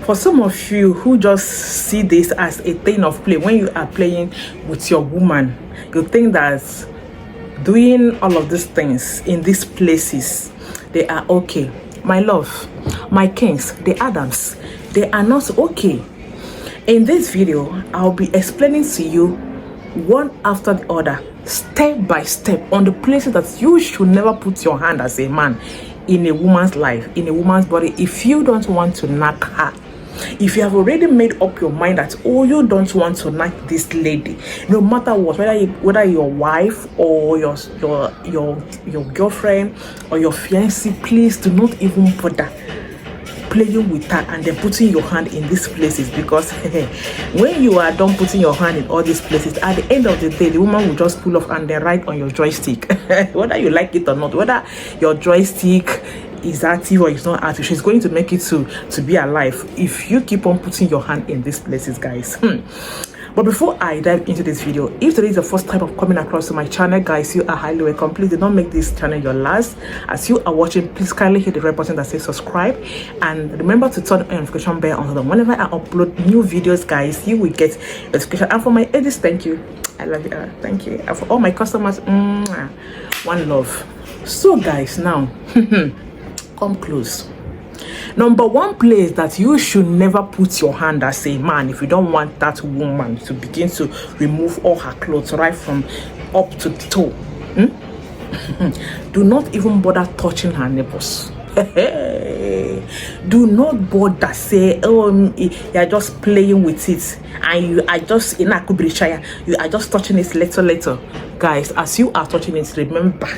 For some of you who just see this as a thing of play, when you are playing with your woman, you think that doing all of these things in these places, they are okay. My love, my kings, the Adams, they are not okay. In this video, I'll be explaining to you one after the other, step by step, on the places that you should never put your hand as a man in a woman's life, in a woman's body, if you don't want to knack her. If you have already made up your mind that, oh, you don't want to knack this lady, no matter what, whether your wife or your girlfriend or your fiancé, please do not even bother playing with her and then putting your hand in these places, because when you are done putting your hand in all these places, at the end of the day, the woman will just pull off and then write on your joystick. Whether you like it or not, whether your joystick is active or it's not active, she's going to make it to be alive if you keep on putting your hand in these places, guys. But before I dive into this video, if today is the first time of coming across to my channel, guys, you are highly welcome. Please do not make this channel your last. As you are watching, please kindly hit the red button that says subscribe, and remember to turn on the notification bell on so that whenever I upload new videos, guys, you will get notification. And for my edits, thank you, I love you, thank you. And for all my customers, one love. So guys, now come close. Number one place that you should never put your hand as a man, if you don't want that woman to begin to remove all her clothes right from up to the toe, do not even bother touching her nipples. Do not bother say, oh, you're just playing with it and you are just in a kubrishaya, you are just touching it little. Guys, as you are touching it, remember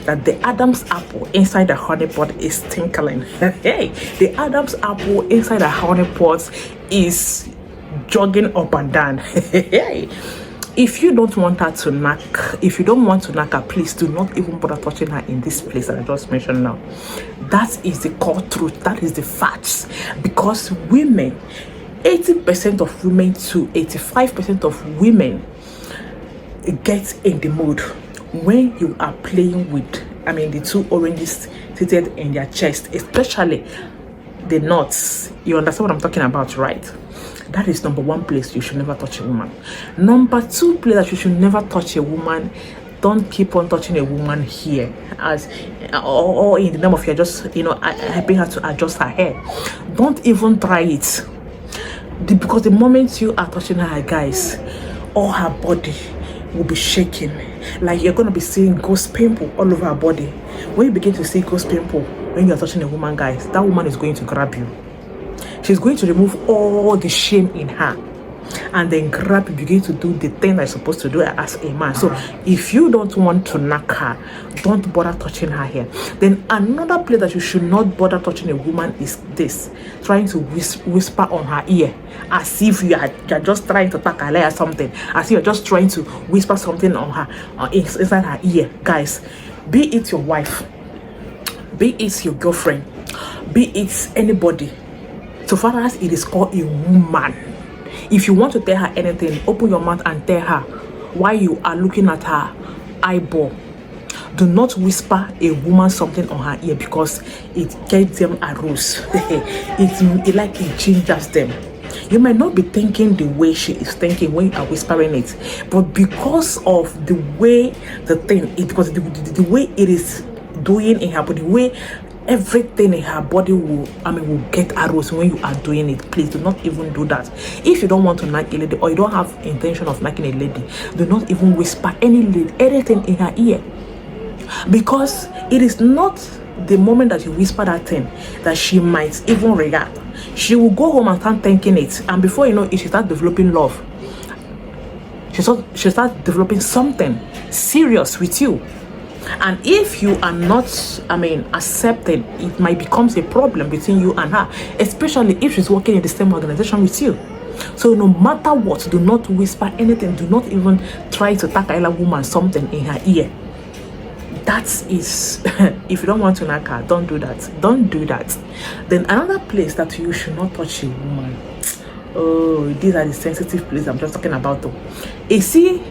that the Adam's apple inside the honey pot is tinkling. Hey, the Adam's apple inside the honey pot is jogging up and down. Hey, if you don't want her to knack, if you don't want to knack her, please do not even bother touching her in this place that I just mentioned now. That is the core truth. That is the facts. Because women, 80% of women to 85% of women get in the mood when you are playing with, the two oranges seated in their chest, especially the nuts. You understand what I'm talking about, right? That is number one place you should never touch a woman. Number two place that you should never touch a woman, don't keep on touching a woman here as or in the name of you're just helping her to adjust her hair. Don't even try it, because the moment you are touching her, guys, all her body will be shaking, like you're gonna be seeing ghost pimple all over her body. When you begin to see ghost pimple when you're touching a woman, guys, that woman is going to grab you. She's going to remove all the shame in her and then grab you, begin to do the thing that you're supposed to do as a man. So if you don't want to knack her, don't bother touching her here. Then another place that you should not bother touching a woman is this, trying to whisper on her ear, as if you're just trying to talk her or something, as if you're just trying to whisper something on her inside her ear. Guys, be it your wife, be it your girlfriend, be it anybody, so far as it is called a woman, if you want to tell her anything, open your mouth and tell her while you are looking at her eyeball. Do not whisper a woman something on her ear, because it gets them aroused. it changes them. You might not be thinking the way she is thinking when you are whispering it, but because of the way the thing is, because the way it is doing in her body, the way everything in her body will get aroused when you are doing it. Please do not even do that. If you don't want to knack a lady, or you don't have intention of knacking a lady, do not even whisper anything in her ear, because it is not the moment that you whisper that thing that she might even react. She will go home and start thinking it, and before you know it, she starts developing love. She starts developing something serious with you. And if you are not, accepted, it might become a problem between you and her, especially if she's working in the same organization with you. So no matter what, do not whisper anything. Do not even try to attack a woman something in her ear. That is, if you don't want to knack her, don't do that. Don't do that. Then another place that you should not touch a woman. Oh, these are the sensitive places I'm just talking about though. You see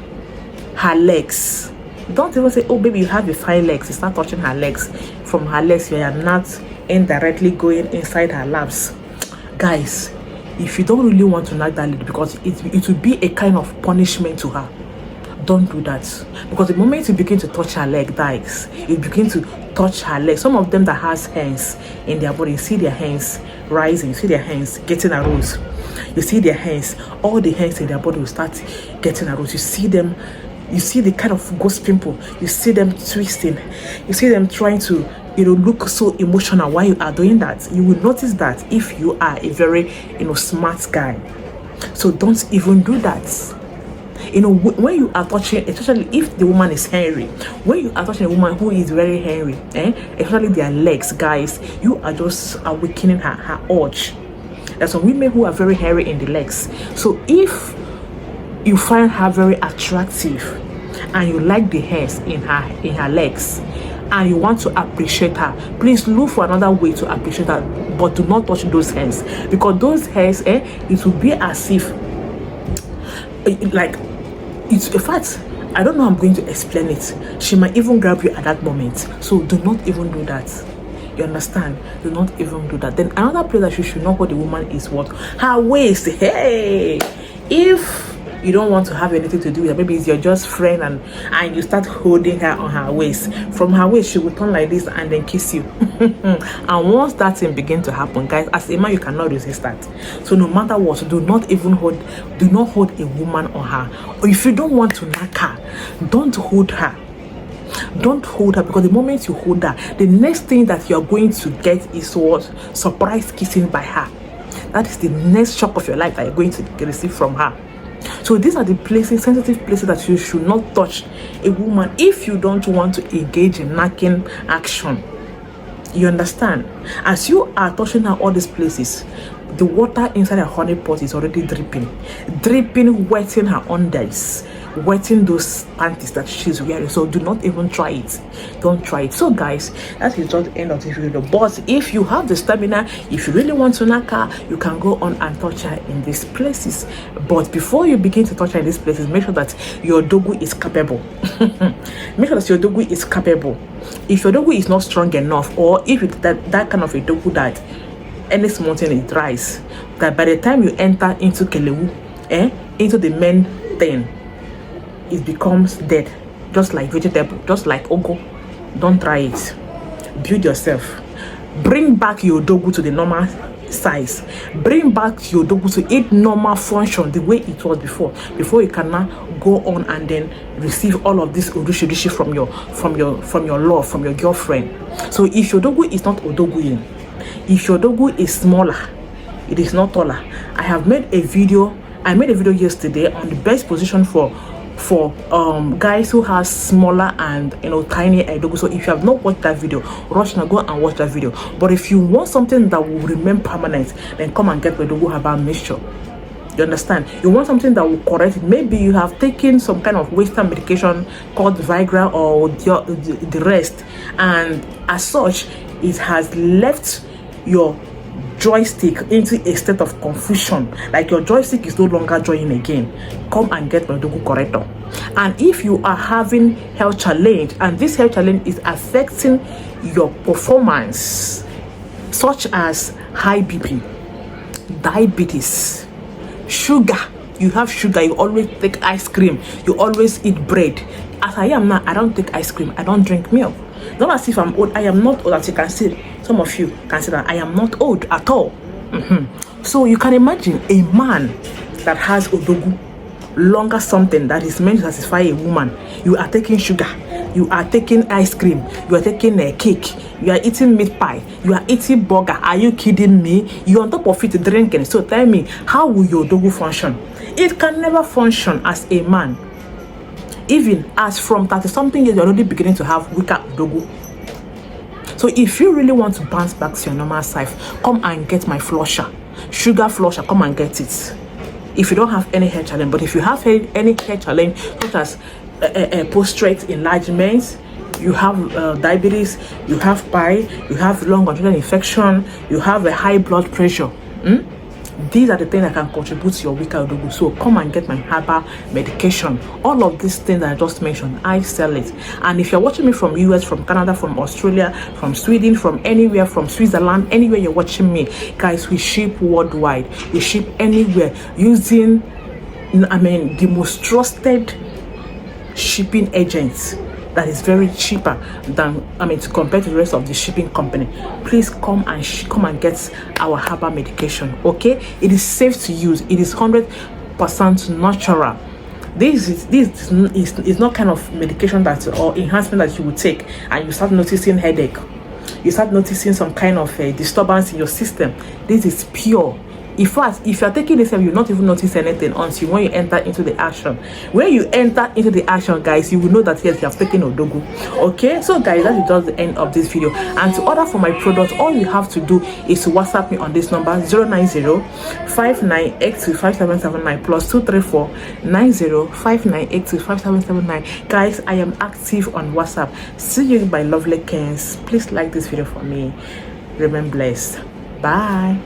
her legs. Don't even say, oh baby, you have the fine legs. You start touching her legs. From her legs, you are not indirectly going inside her laps. Guys, if you don't really want to knack that lady, because it will be a kind of punishment to her, don't do that. Because the moment you begin to touch her leg, guys, you begin to touch her leg. Some of them that has hands in their body, you see their hands rising, you see their hands getting aroused, you see their hands, all the hands in their body will start getting aroused. You see them, you see the kind of ghost pimple, you see them twisting, you see them trying to, you know, look so emotional while you are doing that. You will notice that if you are a very, you know, smart guy. So don't even do that. You know, when you are touching, especially if the woman is hairy, when you are touching a woman who is very hairy, especially their legs, guys, you are just awakening her urge. There's some women who are very hairy in the legs. So if you find her very attractive and you like the hairs in her legs and you want to appreciate her, please look for another way to appreciate her, but do not touch those hairs, because those hairs, it will be as if, like, it's, in fact, I don't know how I'm going to explain it. She might even grab you at that moment. So do not even do that. You understand? Do not even do that. Then another place that you should know what the woman is, what? Her waist. Hey, if you don't want to have anything to do with her, maybe it's your just friend, and you start holding her on her waist. From her waist, she will turn like this and then kiss you. And once that thing begin to happen, guys, as a man, you cannot resist that. So no matter what, do not hold a woman on her. Or if you don't want to knack her, don't hold her. Don't hold her, because the moment you hold her, the next thing that you're going to get is what? Surprise kissing by her. That is the next shock of your life that you're going to receive from her. So these are the places, sensitive places, that you should not touch a woman if you don't want to engage in knacking action. You understand? As you are touching her all these places, the water inside her honey pot is already dripping, wetting her undies, wetting those panties that she's wearing. So do not even try it. Don't try it. So guys, that is just the end of the video. But if you have the stamina, if you really want to knack her, you can go on and touch her in these places. But before you begin to touch her in these places, make sure that your dogu is capable. Make sure that your dogu is capable. If your dogu is not strong enough, or if it's that kind of a dogu that any small thing it dries, that by the time you enter into kelewu, into the main thing, it becomes dead, just like vegetable, just like ogo. Don't try it. Build yourself. Bring back your dogu to the normal size. Bring back your dogu to its normal function, the way it was before you can now go on and then receive all of this odushi from your love, from your girlfriend. So if your dogu is not odoguing, if your dogu is smaller, it is not taller. I made a video yesterday on the best position for guys who has smaller and tiny dogu. So if you have not watched that video, rush now, go and watch that video. But if you want something that will remain permanent, then come and get the dogu herbal mixture. You understand? You want something that will correct it. Maybe you have taken some kind of Western medication called Viagra or the rest, and as such, it has left your joystick into a state of confusion, like your joystick is no longer joining again. Come and get my dogu corrector. And if you are having health challenge, and this health challenge is affecting your performance, such as high BP, diabetes, sugar, you have sugar, you always take ice cream, you always eat bread. As I am now, I don't take ice cream, I don't drink milk. Not as if I'm old. I am not old, as you can see. Some of you can see that I am not old at all. So you can imagine a man that has odogu, longer something that is meant to satisfy a woman. You are taking sugar, you are taking ice cream, you are taking a cake, you are eating meat pie, you are eating burger. Are you kidding me? You on top of it drinking. So tell me, how will your dogu function? It can never function as a man. Even as from 30-something years, you're already beginning to have weaker dogu. So if you really want to bounce back to your normal self, come and get my flusher, sugar flusher. Come and get it. If you don't have any hair challenge, but if you have any hair challenge, such as prostate enlargement, you have diabetes, you have pie, you have lung infection, you have a high blood pressure, These are the things that can contribute to your weaker odogu. So come and get my herbal medication. All of these things that I just mentioned, I sell it. And if you're watching me from US, from Canada, from Australia, from Sweden, from anywhere, from Switzerland, anywhere you're watching me, guys, we ship worldwide. We ship anywhere using, the most trusted shipping agents that is very cheaper than, to compare to the rest of the shipping company. Please come and get our herbal medication. Okay, it is safe to use. It is 100% natural. This is not kind of medication that or enhancement that you will take and you start noticing headache, you start noticing some kind of disturbance in your system. This is pure. In fact, if you're taking this, you'll not even notice anything until when you enter into the action. When you enter into the action, guys, you will know that yes, you have taken odogu. Okay, so guys, that is just the end of this video. And to order for my product, all you have to do is to WhatsApp me on this number 090-5982-5779 plus 234-90-5982-5779. Guys, I am active on WhatsApp. See you, my lovely kings. Please like this video for me. Remain blessed. Bye.